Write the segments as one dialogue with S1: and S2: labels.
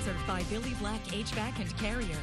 S1: served by Billy Black HVAC and Carrier.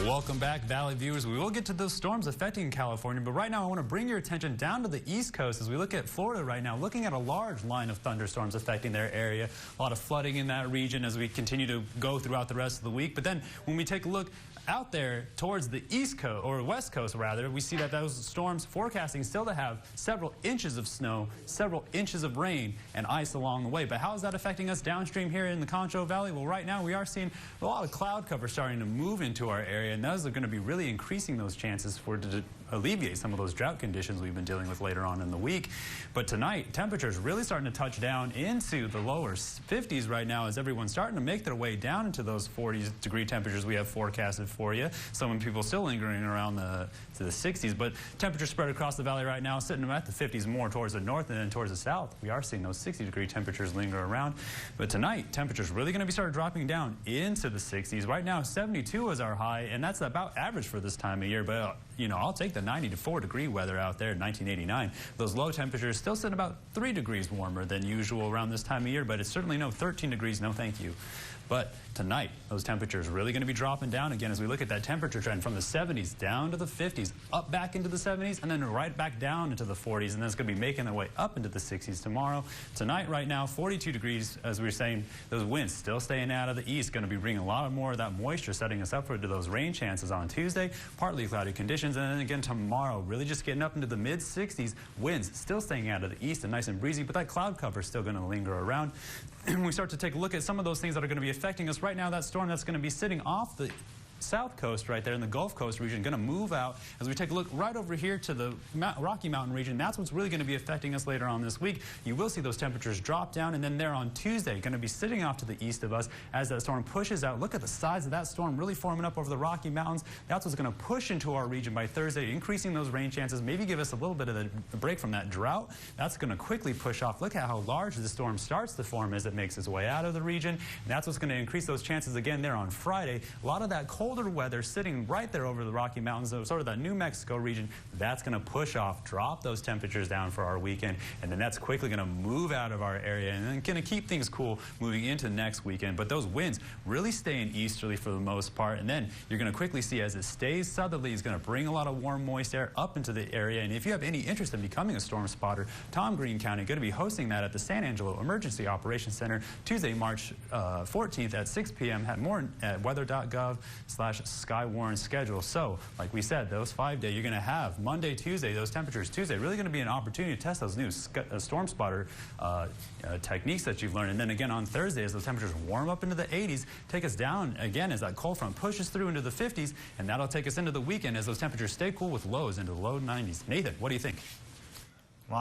S2: Welcome back, Valley viewers. We will get to those storms affecting California, but right now I want to bring your attention down to the East Coast as we look at Florida right now, looking at a large line of thunderstorms affecting their area. A lot of flooding in that region as we continue to go throughout the rest of the week. But then when we take a look out there towards the East Coast, or West Coast rather, we see that those storms forecasting still to have several inches of snow, several inches of rain and ice along the way. But how is that affecting us downstream here in the Concho Valley? Well, right now we are seeing a lot of cloud cover starting to move into our area, and those are going to be really increasing those chances for to alleviate some of those drought conditions we've been dealing with later on in the week. But tonight, temperatures really starting to touch down into the lower 50s right now as everyone's starting to make their way down into those 40-degree temperatures we have forecasted for you. Some people still lingering around the 60s, but temperatures spread across the valley right now, sitting at the 50s more towards the north and then towards the south. We are seeing those 60-degree temperatures linger around. But tonight, temperatures really going to be started dropping down into the 60s. Right now, 72 is our high, and that's about average for this time of year. But you know, I'll take the 94-degree weather out there in 1989. Those low temperatures still sitting about 3 degrees warmer than usual around this time of year, but it's certainly no 13 degrees, no thank you. But tonight, those temperatures really going to be dropping down again as we look at that temperature trend from the 70s down to the 50s, up back into the 70s, and then right back down into the 40s, and then it's going to be making their way up into the 60s tomorrow. Tonight, right now, 42 degrees, as we were saying, those winds still staying out of the east, going to be bringing a lot more of that moisture, setting us up for those rain chances on Tuesday, partly cloudy conditions, and then again tomorrow, really just getting up into the mid-60s, winds still staying out of the east and nice and breezy, but that cloud cover is still going to linger around. And we start to take a look at some of those things that are going to be affecting us right now. That storm that's going to be sitting off the south coast right there in the Gulf Coast region, going to move out as we take a look right over here to the Rocky Mountain region. That's what's really going to be affecting us later on this week. You will see those temperatures drop down, and then there on Tuesday, going to be sitting off to the east of us as that storm pushes out. Look at the size of that storm really forming up over the Rocky Mountains. That's what's going to push into our region by Thursday, increasing those rain chances, maybe give us a little bit of a break from that drought. That's going to quickly push off. Look at how large the storm starts to form as it makes its way out of the region. And that's what's going to increase those chances again there on Friday. A lot of that colder weather sitting right there over the Rocky Mountains, sort of that New Mexico region, that's going to push off, drop those temperatures down for our weekend, and then that's quickly going to move out of our area and then going to keep things cool moving into next weekend. But those winds really staying easterly for the most part, and then you're going to quickly see as it stays southerly, it's going to bring a lot of warm, moist air up into the area. And if you have any interest in becoming a storm spotter, Tom Green County going to be hosting that at the San Angelo Emergency Operations Center Tuesday, March 14th at 6 p.m. Have more at weather.gov/Skywarn schedule. So, like we said, those 5-day, you're going to have Monday, Tuesday, those temperatures Tuesday, really going to be an opportunity to test those new storm spotter techniques that you've learned. And then again on Thursday, as those temperatures warm up into the 80s, take us down again as that cold front pushes through into the 50s, and that'll take us into the weekend as those temperatures stay cool with lows into the low 90s. Nathan, what do you think?